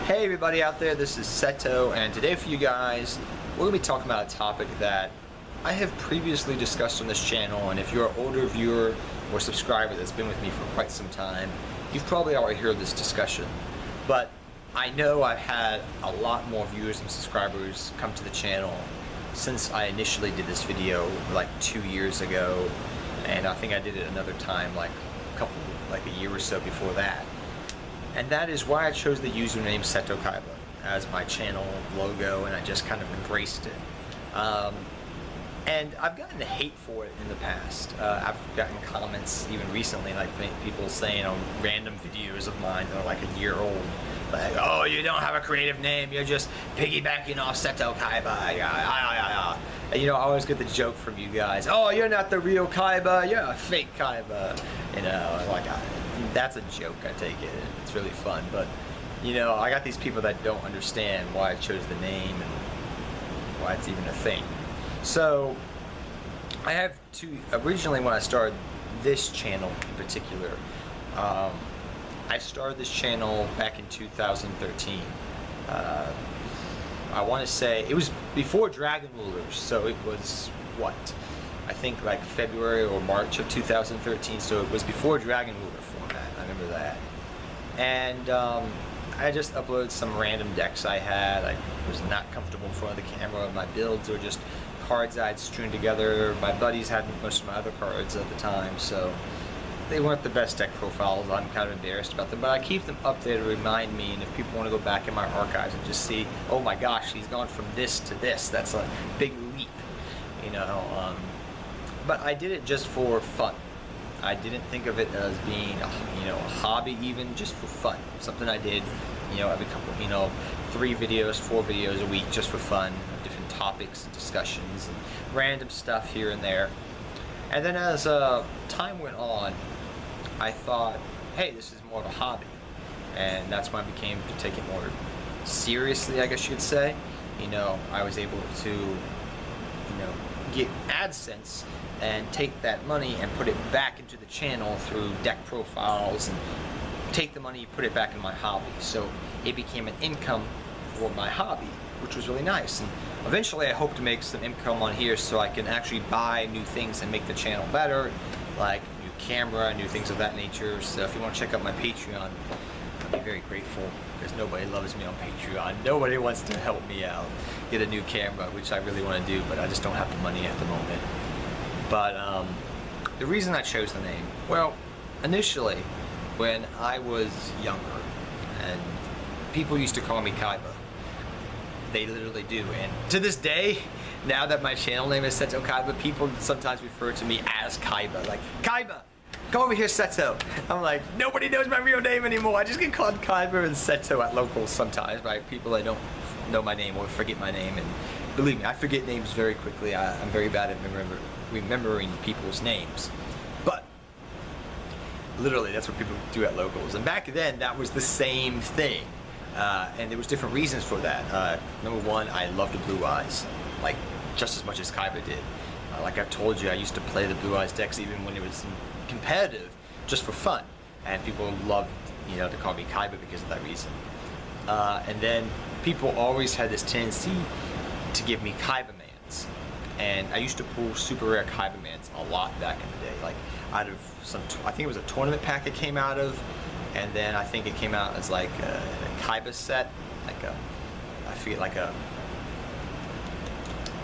Hey everybody out there, this is Seto, and today for you guys, we're going to be talking about a topic that I have previously discussed on this channel, and if you're an older viewer or subscriber that's been with me for quite some time, you've probably already heard this discussion. But I know I've had a lot more viewers and subscribers come to the channel since I initially did this video like 2 years ago, and I think I did it another time like a year or so before that. And that is why I chose the username Seto Kaiba as my channel logo, and I just kind of embraced it. And I've gotten hate for it in the past. I've gotten comments even recently, like people saying on random videos of mine that are like a year old, like, "Oh, you don't have a creative name, you're just piggybacking off Seto Kaiba." And you know, I always get the joke from you guys, "Oh, you're not the real Kaiba, you're a fake Kaiba." You know, like that's a joke, I take it. It's really fun, but you know, I got these people that don't understand why I chose the name and why it's even a thing. So I have originally when I started this channel in particular, I started this channel back in 2013. I want to say it was before Dragon Rulers, so it was what? I think like February or March of 2013, so it was before Dragon Ruler format, I remember that. And I just uploaded some random decks I had. I was not comfortable in front of the camera. My builds were just cards I'd strewn together. My buddies had most of my other cards at the time, so they weren't the best deck profiles. I'm kind of embarrassed about them, but I keep them up there to remind me, and if people want to go back in my archives and just see, oh my gosh, he's gone from this to this, that's a big leap, you know. But I did it just for fun. I didn't think of it as being a hobby, even just for fun. Something I did, you know, every couple, 3 videos, 4 videos a week just for fun, different topics and discussions and random stuff here and there. And then as time went on, I thought, hey, this is more of a hobby. And that's when I became to take it more seriously, I guess you could say. You know, I was able to, get AdSense and take that money and put it back into the channel through deck profiles, and take the money, put it back in my hobby. So it became an income for my hobby, which was really nice. And eventually I hope to make some income on here so I can actually buy new things and make the channel better, like new camera, new things of that nature. So if you want to check out my Patreon, I'd be very grateful, because nobody loves me on Patreon. Nobody wants to help me out get a new camera, which I really want to do, but I just don't have the money at the moment. But the reason I chose the name, well, initially when I was younger, and people used to call me Kaiba. They literally do, and to this day, now that my channel name is Seto Kaiba, people sometimes refer to me as Kaiba, like, "Kaiba, come over here, Seto." I'm like, nobody knows my real name anymore. I just get called Kaiba and Seto at locals sometimes by people that don't know my name or forget my name. And believe me, I forget names very quickly. I'm very bad at remembering people's names. But literally, that's what people do at locals. And back then, that was the same thing. And there was different reasons for that. Number one, I loved the Blue Eyes, like just as much as Kaiba did. Like I've told you, I used to play the Blue Eyes decks even when it was competitive, just for fun. And people loved, to call me Kaiba because of that reason. And then people always had this tendency to give me Kaiba Mans. And I used to pull super rare Kaiba Mans a lot back in the day. Like out of I think it was a tournament pack it came out of. And then I think it came out as like a Kaiba set, I forget, like a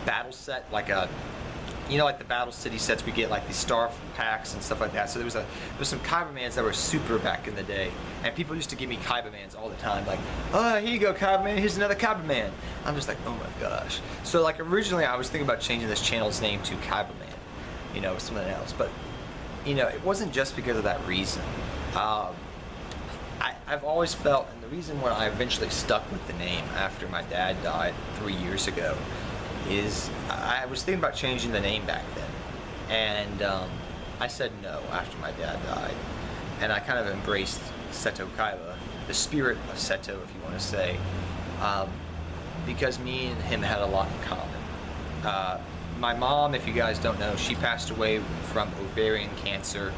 battle set, like the Battle City sets we get, like these star packs and stuff like that. So there was some Kaiba Mans that were super back in the day, and people used to give me Kaiba Mans all the time, like, "Oh, here you go, Kaiba Man, here's another Kaiba Man." I'm just like, oh my gosh. So like originally I was thinking about changing this channel's name to Kaiba Man, something else, but it wasn't just because of that reason. I've always felt, and the reason why I eventually stuck with the name after my dad died 3 years ago is I was thinking about changing the name back then, and I said no after my dad died, and I kind of embraced Seto Kaiba, the spirit of Seto, if you want to say, because me and him had a lot in common. My mom, if you guys don't know, she passed away from ovarian cancer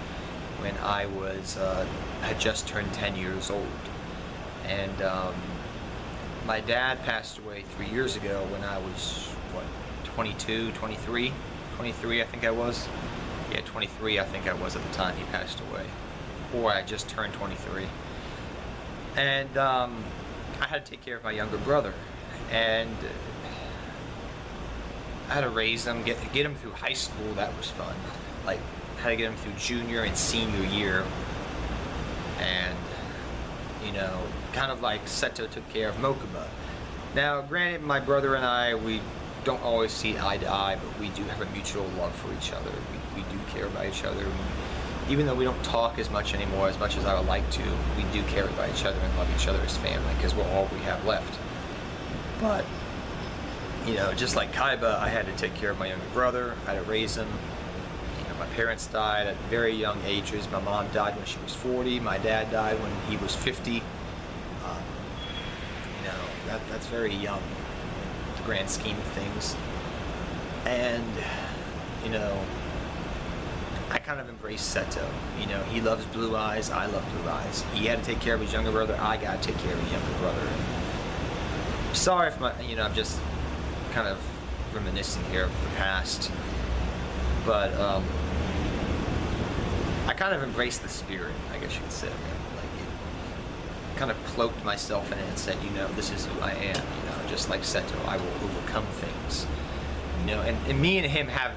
when I was had just turned 10 years old, and my dad passed away 3 years ago when I was, what, 22, 23? 23, I think I was. Yeah, 23, I think I was at the time he passed away. Or I just turned 23. And I had to take care of my younger brother. And I had to raise him, get him through high school. That was fun. Like, had to get him through junior and senior year. And, you know, kind of like Seto took care of Mokuba. Now, granted, my brother and I, we don't always see eye to eye, but we do have a mutual love for each other. We do care about each other. Even though we don't talk as much anymore, as much as I would like to, we do care about each other and love each other as family, because we're all we have left. But, you know, just like Kaiba, I had to take care of my younger brother. I had to raise him. You know, my parents died at very young ages. My mom died when she was 40. My dad died when he was 50. You know, that's very young in the grand scheme of things. And, you know, I kind of embraced Seto. You know, he loves Blue Eyes, I love Blue Eyes. He had to take care of his younger brother, I got to take care of his younger brother. Sorry if I'm just kind of reminiscing here of the past, but I kind of embraced the spirit, I guess you could say. Like, kind of cloaked myself in it and said, you know, this is who I am. You know, just like Seto, I will overcome things. You know, and me and him have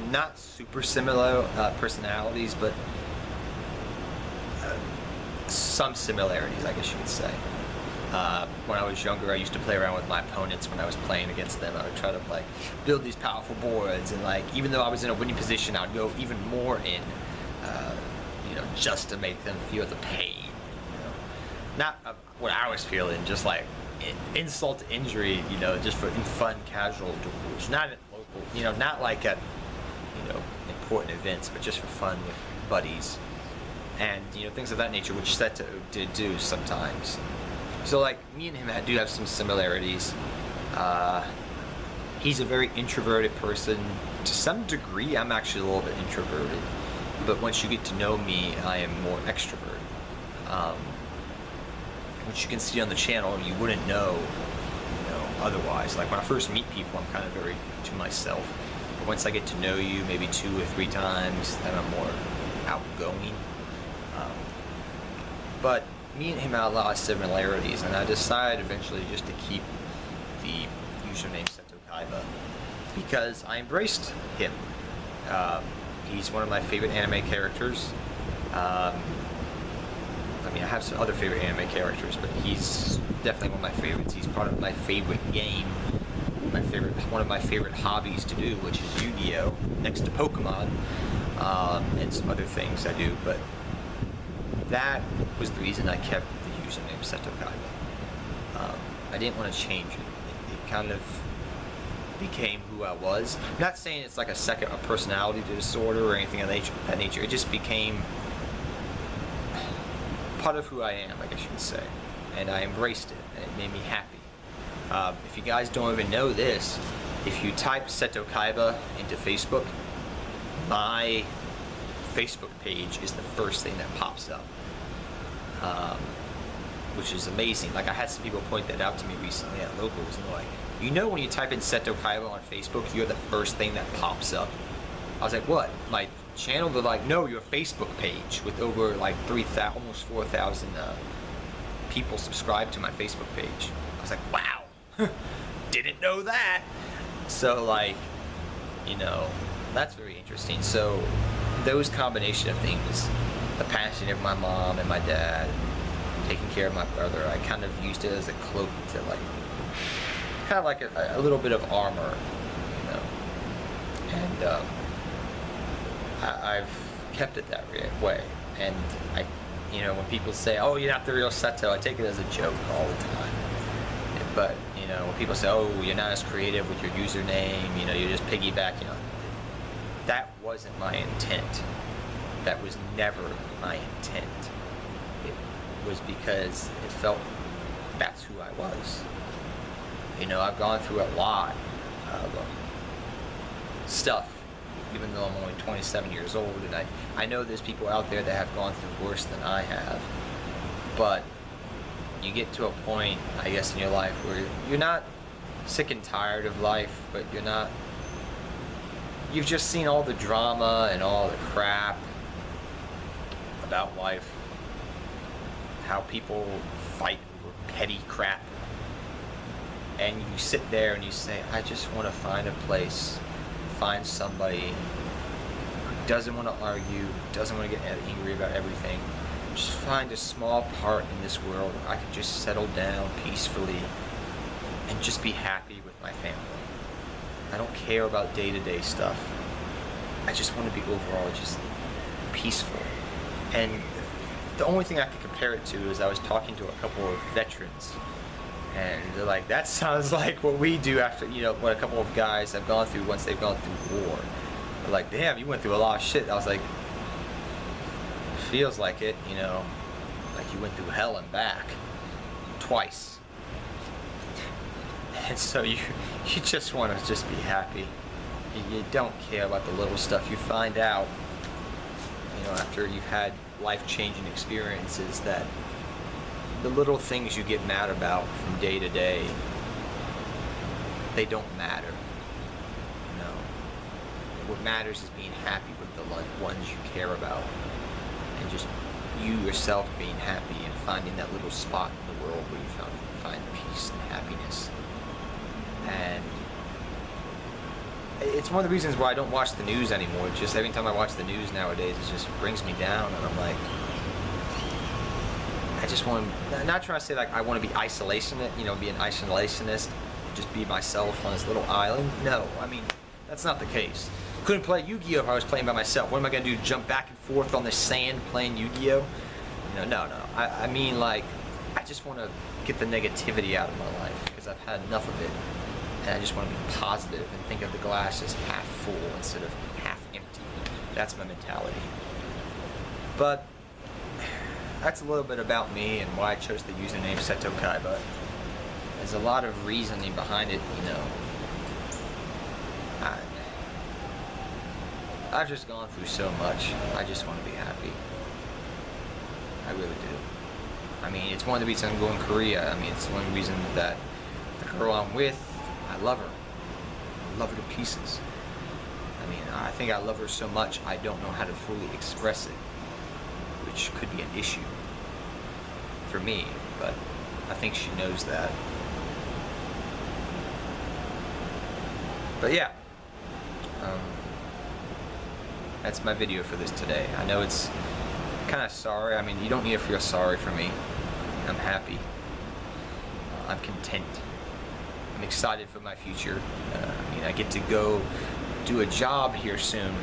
not super similar personalities, but some similarities, I guess you would say. When I was younger, I used to play around with my opponents when I was playing against them. I would try to like build these powerful boards, and like even though I was in a winning position, I'd go even more in, you know, just to make them feel the pain. You know? Not what I was feeling, just like insult to injury. You know, just for fun, casual duels. Not at local, you know, not like at, you know, important events, but just for fun with buddies, and you know, things of that nature, which Seto did do sometimes. So like, me and him do have some similarities. He's a very introverted person. To some degree, I'm actually a little bit introverted. But once you get to know me, I am more extrovert. Which you can see on the channel, you wouldn't know, you know, otherwise. Like when I first meet people, I'm kind of very to myself. But once I get to know you, maybe 2 or 3 times, then I'm more outgoing. But me and him had a lot of similarities, and I decided eventually just to keep the username Seto Kaiba because I embraced him. He's one of my favorite anime characters. I mean, I have some other favorite anime characters, but he's definitely one of my favorites. He's part of my favorite game, one of my favorite hobbies to do, which is Yu-Gi-Oh! Next to Pokemon, and some other things I do, but that was the reason I kept the username Seto Kaiba. I didn't want to change it. It kind of became who I was. I'm not saying it's like a personality disorder or anything of that nature. It just became part of who I am, I guess you could say. And I embraced it, and it made me happy. If you guys don't even know this, if you type Seto Kaiba into Facebook, my Facebook page is the first thing that pops up, which is amazing. Like, I had some people point that out to me recently at locals, and they're like, you know, when you type in Seto Kaiba on Facebook, you're the first thing that pops up. I was like, what? My channel? They're like, no, your Facebook page with over like 3,000, almost 4,000 people subscribed to my Facebook page. I was like, wow, didn't know that. So like, you know, that's very interesting. So those combination of things, the passing of my mom and my dad, taking care of my brother, I kind of used it as a cloak to like, kind of like a little bit of armor, you know. And I've kept it that way. And I, you know, when people say, oh, you're not the real Seto, I take it as a joke all the time. But, you know, when people say, oh, you're not as creative with your username, you know, you're just piggybacking on, that wasn't my intent. That was never my intent. It was because it felt that's who I was. You know, I've gone through a lot of stuff, even though I'm only 27 years old, and I know there's people out there that have gone through worse than I have. But, you get to a point, I guess, in your life where you're not sick and tired of life, but you've just seen all the drama and all the crap about life, how people fight over petty crap, and you sit there and you say, I just want to find a place, find somebody who doesn't want to argue, doesn't want to get angry about everything, just find a small part in this world where I could just settle down peacefully and just be happy with my family. I don't care about day-to-day stuff. I just want to be overall just peaceful. And the only thing I could compare it to is I was talking to a couple of veterans, and they're like, that sounds like what we do after, you know, what a couple of guys have gone through once they've gone through war. They're like, damn, you went through a lot of shit. I was like, feels like it, you know, like you went through hell and back twice. And so you just want to just be happy. You don't care about the little stuff. You find out, you know, after you've had life-changing experiences, that the little things you get mad about from day to day, they don't matter. No. What matters is being happy with the ones you care about, and just you yourself being happy and finding that little spot in the world where you find peace and happiness. And it's one of the reasons why I don't watch the news anymore. Just every time I watch the news nowadays, it just brings me down, and I'm like, I just want to, not trying to say like I want to be isolationist, you know, be an isolationist, just be myself on this little island. No, I mean, that's not the case. Couldn't play Yu-Gi-Oh if I was playing by myself. What am I going to do, jump back and forth on the sand playing Yu-Gi-Oh? No. I mean, like, I just want to get the negativity out of my life, because I've had enough of it. And I just want to be positive and think of the glass as half full instead of half empty. That's my mentality. But that's a little bit about me and why I chose the username Seto Kaiba. There's a lot of reasoning behind it, you know. I've just gone through so much. I just want to be happy. I really do. I mean, it's one of the reasons I'm going to Korea. I mean, it's one reason that the girl I'm with, I love her. I love her to pieces. I mean, I think I love her so much I don't know how to fully express it, which could be an issue for me, but I think she knows that. But yeah, that's my video for this today. I know it's kind of sorry. I mean, you don't need to feel sorry for me. I'm happy. I'm content. I'm excited for my future. I mean, I get to go do a job here soon.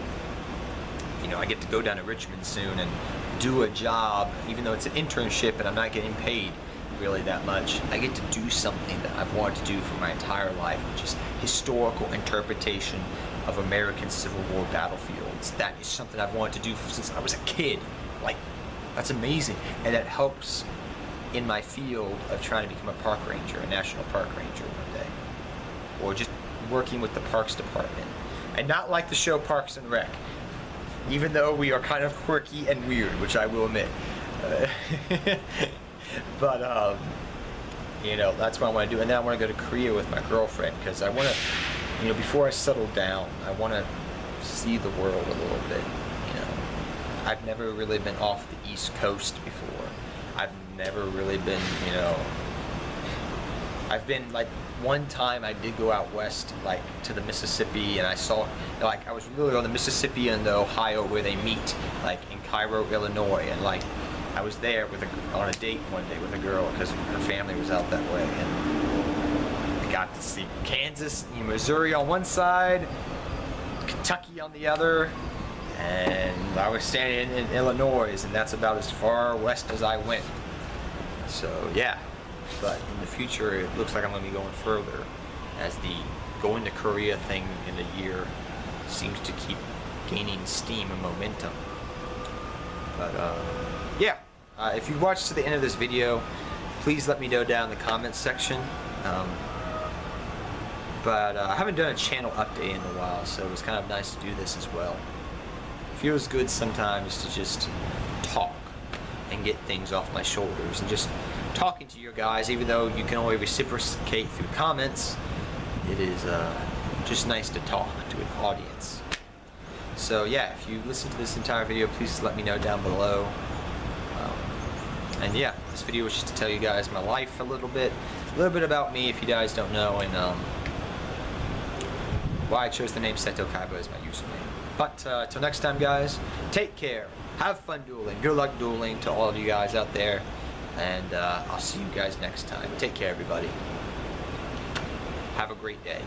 You know, I get to go down to Richmond soon and do a job, even though it's an internship and I'm not getting paid really that much. I get to do something that I've wanted to do for my entire life, which is historical interpretation of American Civil War battlefields. That is something I've wanted to do since I was a kid. Like, that's amazing. And that helps in my field of trying to become a park ranger, a national park ranger one day. Or just working with the Parks Department. And not like the show Parks and Rec. Even though we are kind of quirky and weird, which I will admit. But, you know, that's what I want to do. And then I want to go to Korea with my girlfriend, because I want to, you know, before I settle down, I want to see the world a little bit, you know. I've never really been off the East Coast before. I've never really been, you know, I've been, like, one time I did go out west, like, to the Mississippi, and I saw, like, I was really on the Mississippi and the Ohio where they meet, like, in Cairo, Illinois, and, like, I was there with on a date one day with a girl because her family was out that way, and I got to see Kansas, Missouri on one side, Kentucky on the other, and I was standing in Illinois, and that's about as far west as I went. So yeah, but in the future it looks like I'm going to be going further, as the going to Korea thing in a year seems to keep gaining steam and momentum. But yeah, if you watched to the end of this video, please let me know down in the comments section. But I haven't done a channel update in a while, so it was kind of nice to do this as well. It feels good sometimes to just talk and get things off my shoulders and just talking to you guys, even though you can only reciprocate through comments. It is just nice to talk to an audience. So yeah, if you listen to this entire video, please let me know down below. And yeah, this video was just to tell you guys my life a little bit about me if you guys don't know, and why I chose the name Seto Kaiba as my username. But till next time, guys, take care, have fun dueling, good luck dueling to all of you guys out there, and I'll see you guys next time. Take care, everybody. Have a great day.